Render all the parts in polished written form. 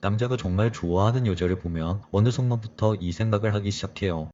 남자가 정말 좋아하는 여자를 보면 어느 순간부터 이 생각을 하기 시작해요.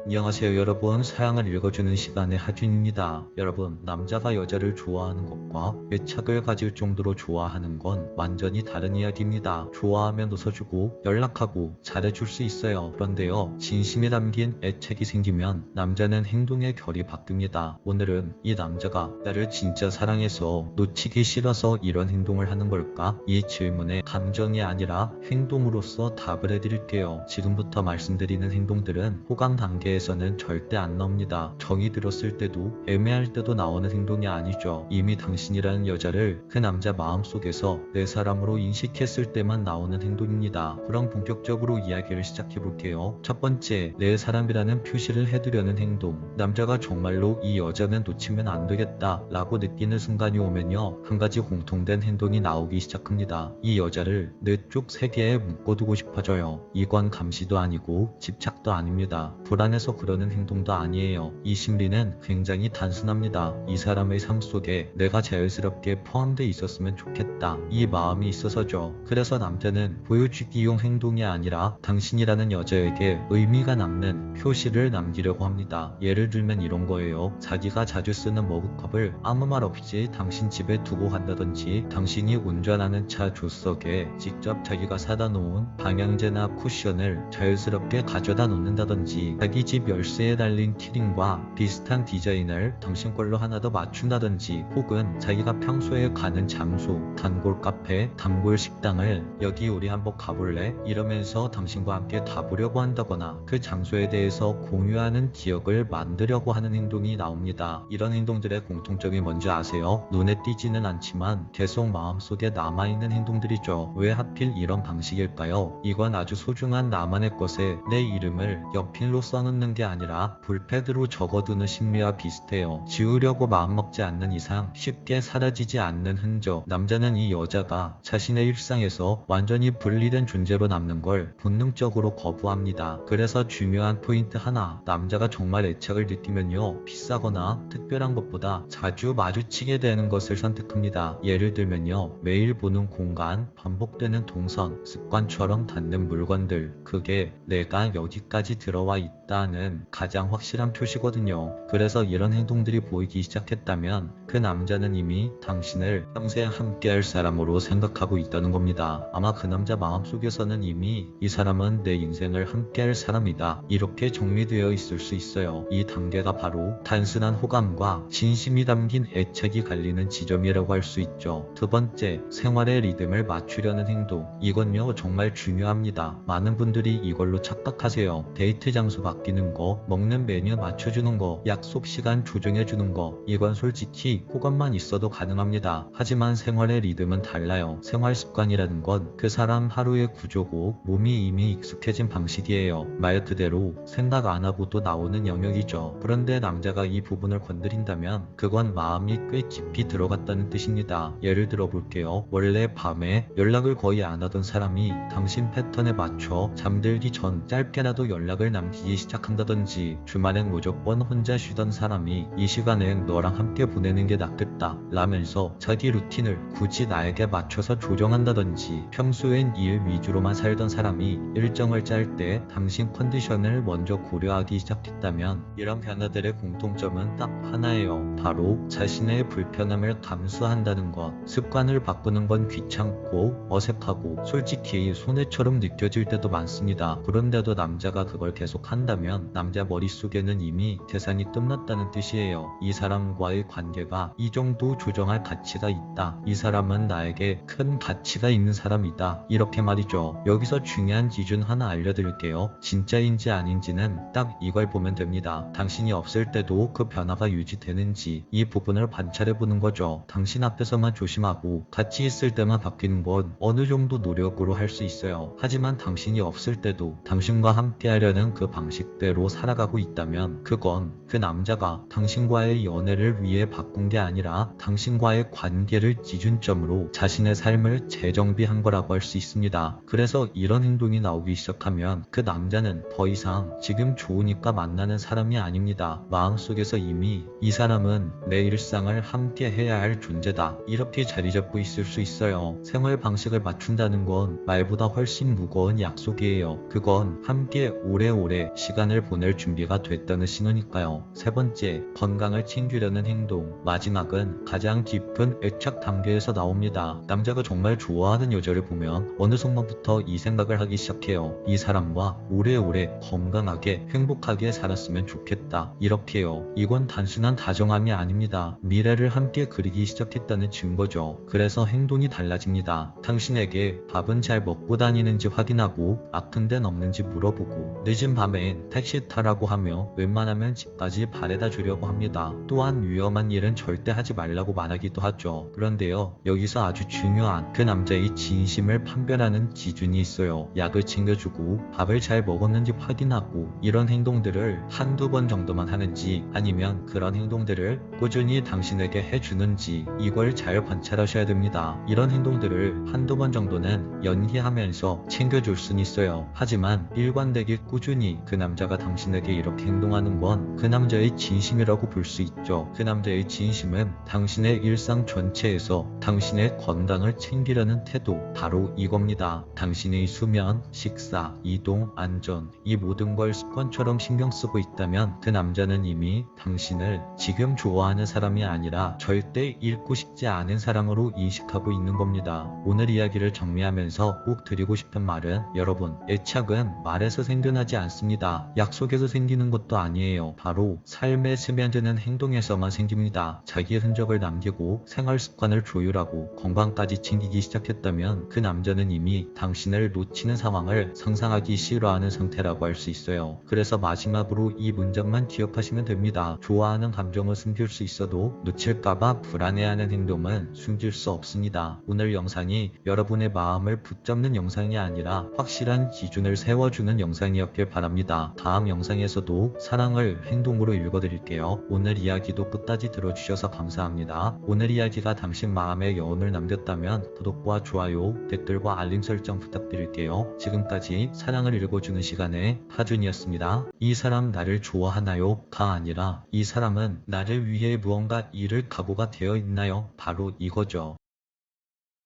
안녕하세요 여러분, 사양을 읽어주는 시간의 하준입니다. 여러분, 남자가 여자를 좋아하는 것과 애착을 가질 정도로 좋아하는 건 완전히 다른 이야기입니다. 좋아하면 웃어주고 연락하고 잘해줄 수 있어요. 그런데요, 진심이 담긴 애착이 생기면 남자는 행동의 결이 바뀝니다. 오늘은 이 남자가 나를 진짜 사랑해서 놓치기 싫어서 이런 행동을 하는 걸까? 이 질문에 감정이 아니라 행동으로서 답을 해드릴게요. 지금부터 말씀드리는 행동들은 호감 단계에서는 절대 안 나옵니다. 정이 들었을 때도 애매할 때도 나오는 행동이 아니죠. 이미 당신이라는 여자를 그 남자 마음속에서 내 사람으로 인식했을 때만 나오는 행동입니다. 그럼 본격적으로 이야기를 시작해볼게요. 첫 번째, 내 사람이라는 표시를 해두려는 행동. 남자가 정말로 이 여자는 놓치면 안 되겠다 라고 느끼는 순간이 오면요, 한 가지 공통된 행동이 나오기 시작합니다. 이 여자를 내 쪽 세계에 묶어두고 싶어져요. 이건 감시도 아니고 집착도 아닙니다. 불안해서 그러는 행동도 아니에요. 이 심리는 굉장히 단순합니다. 이 사람의 삶 속에 내가 자연스럽게 포함되어 있었으면 좋겠다, 이 마음이 있어서죠. 그래서 남자는 보여주기용 행동이 아니라 당신이라는 여자에게 의미가 남는 표시를 남기려고 합니다. 예를 들면 이런 거예요. 자기가 자주 쓰는 머그컵을 아무 말 없이 당신 집에 두고 간다든지, 당신이 운전하는 차 조수석에 직접 자기가 사다 놓은 방향제나 쿠션을 자연스럽게 가져다 놓는다든지, 자기 집 열쇠에 달린 키링과 비슷한 디자인을 당신 걸로 하나 더 맞춘다든지, 혹은 자기가 평소에 가는 장소, 단골 카페, 단골 식당을 여기 우리 한번 가볼래? 이러면서 당신과 함께 가보려고 한다거나, 그 장소에 대해서 공유하는 기억을 만들려고 하는 행동이 나옵니다. 이런 행동들의 공통점이 뭔지 아세요? 눈에 띄지는 않지만 계속 마음속에 남아있는 행동들이죠. 왜 하필 이런 방식일까요? 이건 아주 소중한 나만의 것에 내 이름을 연필로 써놓는 게 아니라 볼펜으로 적어두는 심리와 비슷해요. 지우려고 마음먹지 않는 이상 쉽게 사라지지 않는 흔적. 남자는 이 여자가 자신의 일상에서 완전히 분리된 존재로 남는 걸 본능적으로 거부합니다. 그래서 중요한 포인트 하나, 남자가 정말 애착을 느끼면요, 비싸거나 특별한 것보다 자주 마주치게 되는 것을 선택합니다. 예를 들면요, 매일 보는 공간, 반복되는 동선, 습관처럼 닿는 물건들, 그게 내가 여기까지 들어와 있다는 가장 확실한 표시거든요. 그래서 이런 행동들이 보이기 시작했다면 그 남자는 이미 당신을 평생 함께할 사람으로 생각하고 있다는 겁니다. 아마 그 남자 마음속에서는 이미 이 사람은 내 인생을 함께할 사람이다, 이렇게 정리되어 있을 수 있어요. 이 단계가 바로 단순한 호감과 진심이 담긴 애착이 갈리는 지점이라고 할 수 있죠. 두 번째, 생활의 리듬을 맞추려는 행동. 이건요, 정말 중요합니다. 많은 분들이 이걸로 착각하세요. 데이트 장소 바뀌는 거, 먹는 메뉴 맞춰주는 거, 약속 시간 조정해주는 거, 이건 솔직히 호감만 있어도 가능합니다. 하지만 생활의 리듬은 달라요. 생활 습관이라는 건 그 사람 하루의 구조고 몸이 이미 익숙해진 방식이에요. 말 그대로 생각 안 하고도 나오는 영역이죠. 그런데 남자가 이 부분을 건드린다면 그건 마음이 꽤 깊이 들어갔다는 뜻입니다. 예를 들어 볼게요. 원래 밤에 연락을 거의 안 하던 사람이 당신 패턴에 맞춰 잠들기 전 짧게라도 연락을 남기기 시작한다든지, 주말엔 무조건 혼자 쉬던 사람이 이 시간엔 너랑 함께 보내는 게 낫겠다 라면서 자기 루틴을 굳이 나에게 맞춰서 조정한다든지, 평소엔 일 위주로만 살던 사람이 일정을 짤 때 당신 컨디션을 먼저 고려하기 시작했다면, 이런 변화들의 공통점은 딱 하나예요. 바로 자신의 불편함을 감수한다는 것. 습관을 바꾸는 건 귀찮고 어색하고 솔직히 손해처럼 느껴질 때도 많습니다. 그런데도 남자가 그걸 계속 한다면 남자 머릿속에는 이미 계산이 끝났다는 뜻이에요. 이 사람과의 관계가 이 정도 조정할 가치가 있다, 이 사람은 나에게 큰 가치가 있는 사람이다, 이렇게 말이죠. 여기서 중요한 기준 하나 알려드릴게요. 진짜인지 아닌지는 딱 이걸 보면 됩니다. 당신이 없을 때도 그 변화가 유지되는지, 이 부분을 관찰해보는 거죠. 당신 앞에서만 조심하고 같이 있을 때만 바뀌는 건 어느 정도 노력으로 할 수 있어요. 하지만 당신이 없을 때도 당신과 함께 하려는 그 방식들, 방식대로 살아가고 있다면 그건 그 남자가 당신과의 연애를 위해 바꾼 게 아니라 당신과의 관계를 기준점으로 자신의 삶을 재정비한 거라고 할 수 있습니다. 그래서 이런 행동이 나오기 시작하면 그 남자는 더 이상 지금 좋으니까 만나는 사람이 아닙니다. 마음속에서 이미 이 사람은 내 일상을 함께 해야 할 존재다, 이렇게 자리 잡고 있을 수 있어요. 생활 방식을 맞춘다는 건 말보다 훨씬 무거운 약속이에요. 그건 함께 오래오래 시간을 보낼 준비가 됐다는 신호니까요. 세 번째, 건강을 챙기려는 행동. 마지막은 가장 깊은 애착 단계에서 나옵니다. 남자가 정말 좋아하는 여자를 보면 어느 순간부터 이 생각을 하기 시작해요. 이 사람과 오래오래 건강하게 행복하게 살았으면 좋겠다, 이렇게요. 이건 단순한 다정함이 아닙니다. 미래를 함께 그리기 시작했다는 증거죠. 그래서 행동이 달라집니다. 당신에게 밥은 잘 먹고 다니는지 확인하고 아픈 데는 없는지 물어보고 늦은 밤엔 택시 타라고 하며 웬만하면 집까지 바래다 주려고 합니다. 또한 위험한 일은 절대 하지 말라고 말하기도 하죠. 그런데요, 여기서 아주 중요한 그 남자의 진심을 판별하는 기준이 있어요. 약을 챙겨주고 밥을 잘 먹었는지 확인하고, 이런 행동들을 한두 번 정도만 하는지 아니면 그런 행동들을 꾸준히 당신에게 해주는지, 이걸 잘 관찰하셔야 됩니다. 이런 행동들을 한두 번 정도는 연기하면서 챙겨줄 순 있어요. 하지만 일관되게 꾸준히 그 남자가 당신에게 이렇게 행동하는 건 그 남자의 진심이라고 볼 수 있죠. 그 남자의 진심은 당신의 일상 전체에서 당신의 건강을 챙기려는 태도, 바로 이겁니다. 당신의 수면, 식사, 이동, 안전, 이 모든 걸 습관처럼 신경 쓰고 있다면 그 남자는 이미 당신을 지금 좋아하는 사람이 아니라 절대 잃고 싶지 않은 사람으로 인식하고 있는 겁니다. 오늘 이야기를 정리하면서 꼭 드리고 싶은 말은, 여러분, 애착은 말에서 생겨나지 않습니다. 약속에서 생기는 것도 아니에요. 바로 삶에 스며드는 행동에서만 생깁니다. 자기의 흔적을 남기고 생활 습관을 조율하고 건강까지 챙기기 시작했다면 그 남자는 이미 당신을 놓치는 상황을 상상하기 싫어하는 상태라고 할 수 있어요. 그래서 마지막으로 이 문장만 기억하시면 됩니다. 좋아하는 감정을 숨길 수 있어도 놓칠까봐 불안해하는 행동은 숨길 수 없습니다. 오늘 영상이 여러분의 마음을 붙잡는 영상이 아니라 확실한 기준을 세워주는 영상이었길 바랍니다. 다음 영상에서도 사랑을 행동으로 읽어드릴게요. 오늘 이야기도 끝까지 들어주셔서 감사합니다. 오늘 이야기가 당신 마음에 여운을 남겼다면 구독과 좋아요, 댓글과 알림 설정 부탁드릴게요. 지금까지 사랑을 읽어주는 시간의 하준이었습니다. 이 사람 나를 좋아하나요? 가 아니라 이 사람은 나를 위해 무언가 잃을 각오가 되어 있나요? 바로 이거죠.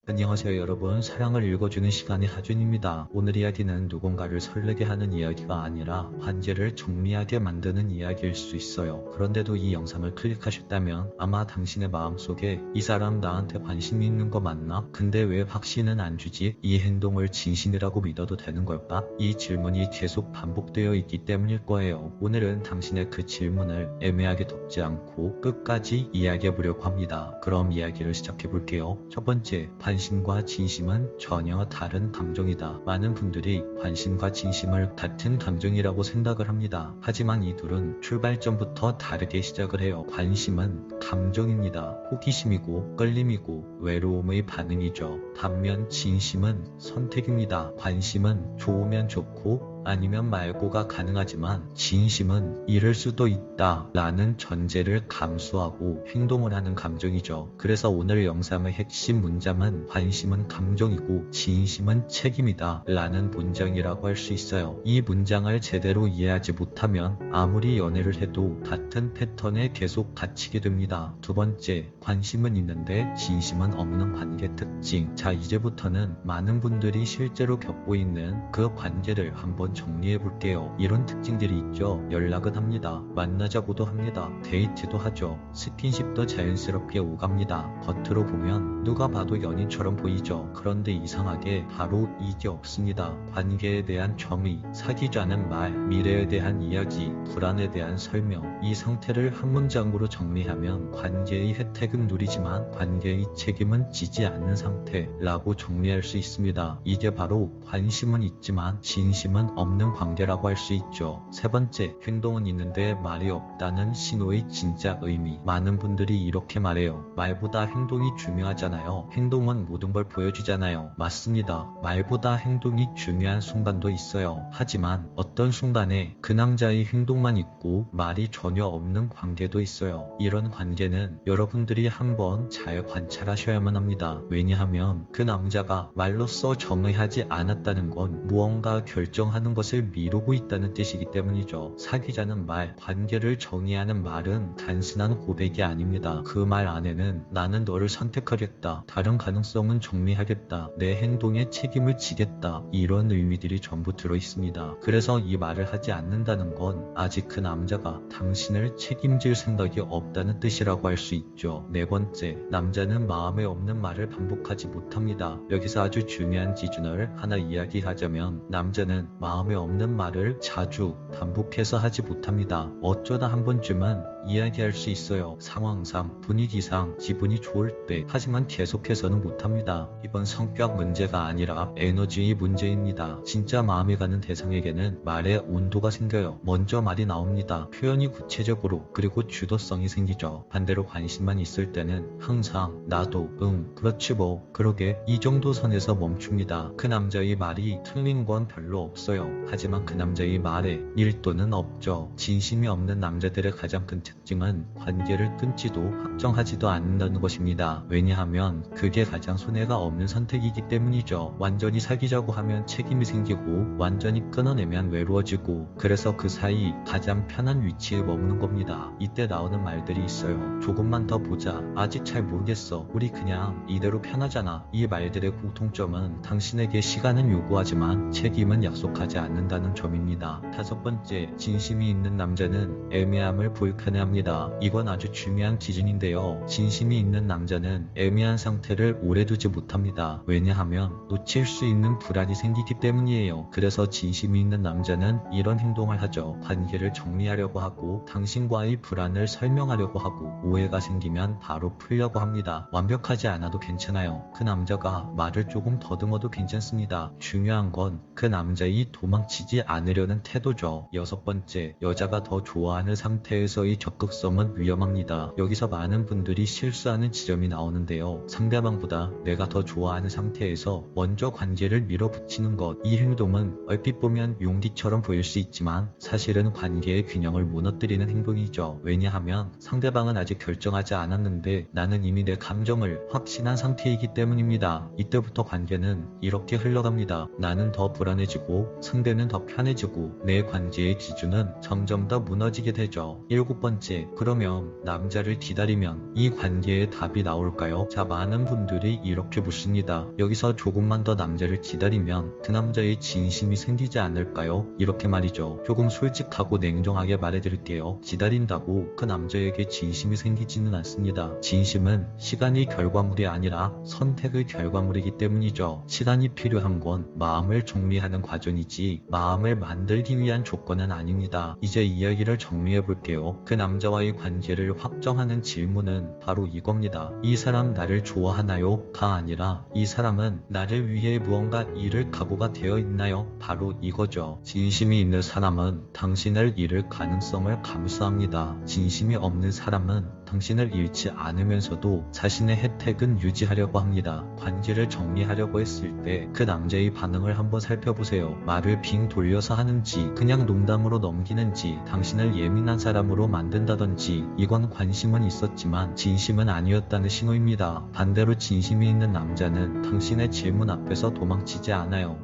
안녕하세요 여러분, 사랑을 읽어주는 시간의 하준입니다. 오늘 이야기는 누군가를 설레게 하는 이야기가 아니라 관계를 정리하게 만드는 이야기일 수 있어요. 그런데도 이 영상을 클릭하셨다면 아마 당신의 마음속에 이 사람 나한테 관심이 있는 거 맞나? 근데 왜 확신은 안 주지? 이 행동을 진심이라고 믿어도 되는 걸까? 이 질문이 계속 반복되어 있기 때문일 거예요. 오늘은 당신의 그 질문을 애매하게 덮지 않고 끝까지 이야기해보려고 합니다. 그럼 이야기를 시작해볼게요. 첫 번째, 관심과 진심은 전혀 다른 감정이다. 많은 분들이 관심과 진심을 같은 감정이라고 생각을 합니다. 하지만 이 둘은 출발점부터 다르게 시작을 해요. 관심은 감정입니다. 호기심이고 끌림이고 외로움의 반응이죠. 반면 진심은 선택입니다. 관심은 좋으면 좋고 아니면 말고가 가능하지만 진심은 잃을 수도 있다 라는 전제를 감수하고 행동을 하는 감정이죠. 그래서 오늘 영상의 핵심 문장은 관심은 감정이고 진심은 책임이다 라는 문장이라고 할 수 있어요. 이 문장을 제대로 이해하지 못하면 아무리 연애를 해도 같은 패턴에 계속 갇히게 됩니다. 두 번째, 관심은 있는데 진심은 없는 관계 특징. 자, 이제부터는 많은 분들이 실제로 겪고 있는 그 관계를 한번 정리해 볼게요. 이런 특징들이 있죠. 연락은 합니다. 만나자고도 합니다. 데이트도 하죠. 스킨십도 자연스럽게 오갑니다. 겉으로 보면 누가 봐도 연인처럼 보이죠. 그런데 이상하게 바로 이게 없습니다. 관계에 대한 정의, 사귀자는 말, 미래에 대한 이야기, 불안에 대한 설명. 이 상태를 한 문장으로 정리하면 관계의 혜택은 누리지만 관계의 책임은 지지 않는 상태라고 정리할 수 있습니다. 이게 바로 관심은 있지만 진심은 없는 없는 관계라고 할 수 있죠. 세 번째, 행동은 있는데 말이 없다는 신호의 진짜 의미. 많은 분들이 이렇게 말해요. 말보다 행동이 중요하잖아요. 행동은 모든 걸 보여주잖아요. 맞습니다. 말보다 행동이 중요한 순간도 있어요. 하지만 어떤 순간에 그 남자의 행동만 있고 말이 전혀 없는 관계도 있어요. 이런 관계는 여러분들이 한번 잘 관찰하셔야만 합니다. 왜냐하면 그 남자가 말로써 정의하지 않았다는 건 무언가 결정하는 것을 미루고 있다는 뜻이기 때문이죠. 사귀자는 말, 관계를 정의하는 말은 단순한 고백이 아닙니다. 그 말 안에는 나는 너를 선택하겠다, 다른 가능성은 정리하겠다, 내 행동에 책임을 지겠다, 이런 의미들이 전부 들어있습니다. 그래서 이 말을 하지 않는다는 건 아직 그 남자가 당신을 책임질 생각이 없다는 뜻이라고 할 수 있죠. 네 번째, 남자는 마음에 없는 말을 반복하지 못합니다. 여기서 아주 중요한 기준을 하나 이야기하자면 남자는 마음에 없는 말을 자주 반복해서 하지 못합니다. 어쩌다 한 번쯤은 이야기할 수 있어요. 상황상, 분위기상, 기분이 좋을 때. 하지만 계속해서는 못합니다. 이건 성격 문제가 아니라 에너지의 문제입니다. 진짜 마음에 가는 대상에게는 말에 온도가 생겨요. 먼저 말이 나옵니다. 표현이 구체적으로, 그리고 주도성이 생기죠. 반대로 관심만 있을 때는 항상 나도, 그렇지 뭐, 그러게, 이 정도 선에서 멈춥니다. 그 남자의 말이 틀린 건 별로 없어요. 하지만 그 남자의 말에 밀도는 없죠. 진심이 없는 남자들의 가장 큰 특징은 관계를 끊지도 확정하지도 않는다는 것입니다. 왜냐하면 그게 가장 손해가 없는 선택이기 때문이죠. 완전히 사귀자고 하면 책임이 생기고 완전히 끊어내면 외로워지고, 그래서 그 사이 가장 편한 위치에 머무는 겁니다. 이때 나오는 말들이 있어요. 조금만 더 보자, 아직 잘 모르겠어, 우리 그냥 이대로 편하잖아. 이 말들의 공통점은 당신에게 시간은 요구하지만 책임은 약속하지 않는다는 점입니다. 다섯 번째, 진심이 있는 남자는 애매함을 불편해합니다. 이건 아주 중요한 기준인데요. 진심이 있는 남자는 애매한 상태를 오래 두지 못합니다. 왜냐하면 놓칠 수 있는 불안이 생기기 때문이에요. 그래서 진심이 있는 남자는 이런 행동을 하죠. 관계를 정리하려고 하고, 당신과의 불안을 설명하려고 하고, 오해가 생기면 바로 풀려고 합니다. 완벽하지 않아도 괜찮아요. 그 남자가 말을 조금 더듬어도 괜찮습니다. 중요한 건 그 남자의 도망치지 않으려는 태도죠. 여섯 번째, 여자가 더 좋아하는 상태에서의 적극성은 위험합니다. 여기서 많은 분들이 실수하는 지점이 나오는데요. 상대방보다 내가 더 좋아하는 상태에서 먼저 관계를 밀어붙이는 것. 이 행동은 얼핏 보면 용기처럼 보일 수 있지만 사실은 관계의 균형을 무너뜨리는 행동이죠. 왜냐하면 상대방은 아직 결정하지 않았는데 나는 이미 내 감정을 확신한 상태이기 때문입니다. 이때부터 관계는 이렇게 흘러갑니다. 나는 더 불안해지고 상대는 더 편해지고 내 관계의 기준은 점점 더 무너지게 되죠. 일곱 번째, 그러면 남자를 기다리면 이 관계에 답이 나올까요? 자, 많은 분들이 이렇게 묻습니다. 여기서 조금만 더 남자를 기다리면 그 남자의 진심이 생기지 않을까요? 이렇게 말이죠. 조금 솔직하고 냉정하게 말해드릴게요. 기다린다고 그 남자에게 진심이 생기지는 않습니다. 진심은 시간이 결과물이 아니라 선택의 결과물이기 때문이죠. 시간이 필요한 건 마음을 정리하는 과정이지 마음을 만들기 위한 조건은 아닙니다. 이제 이야기를 정리해 볼게요. 그 남자와의 관계를 확정하는 질문은 바로 이겁니다. 이 사람 나를 좋아하나요? 가 아니라 이 사람은 나를 위해 무언가 잃을 각오가 되어 있나요? 바로 이거죠. 진심이 있는 사람은 당신을 잃을 가능성을 감수합니다. 진심이 없는 사람은 당신을 잃지 않으면서도 자신의 혜택은 유지하려고 합니다. 관계를 정리하려고 했을 때 그 남자의 반응을 한번 살펴보세요. 말을 빙 돌려서 하는지, 그냥 농담으로 넘기는지, 당신을 예민한 사람으로 만든다든지, 이건 관심은 있었지만 진심은 아니었다는 신호입니다. 반대로 진심이 있는 남자는 당신의 질문 앞에서 도망치지 않아요.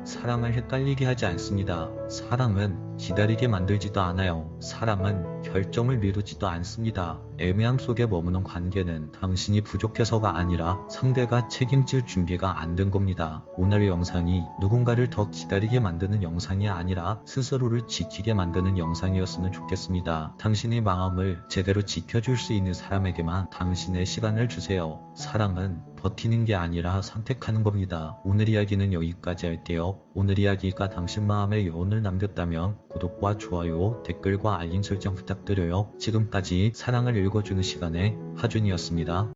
사랑을 헷갈리게 하지 않습니다. 사랑은 기다리게 만들지도 않아요. 사랑은 결정을 미루지도 않습니다. 애매함 속에 머무는 관계는 당신이 부족해서가 아니라 상대가 책임질 준비가 안 된 겁니다. 오늘의 영상이 누군가를 더 기다리게 만드는 영상이 아니라 스스로를 지키게 만드는 영상이었으면 좋겠습니다. 당신의 마음을 제대로 지켜줄 수 있는 사람에게만 당신의 시간을 주세요. 사랑은 버티는 게 아니라 선택하는 겁니다. 오늘 이야기는 여기까지 할게요. 오늘 이야기가 당신 마음에 여운을 남겼다면 구독과 좋아요, 댓글과 알림 설정 부탁드려요. 지금까지 사랑을 읽어주는 시간의 하준이었습니다.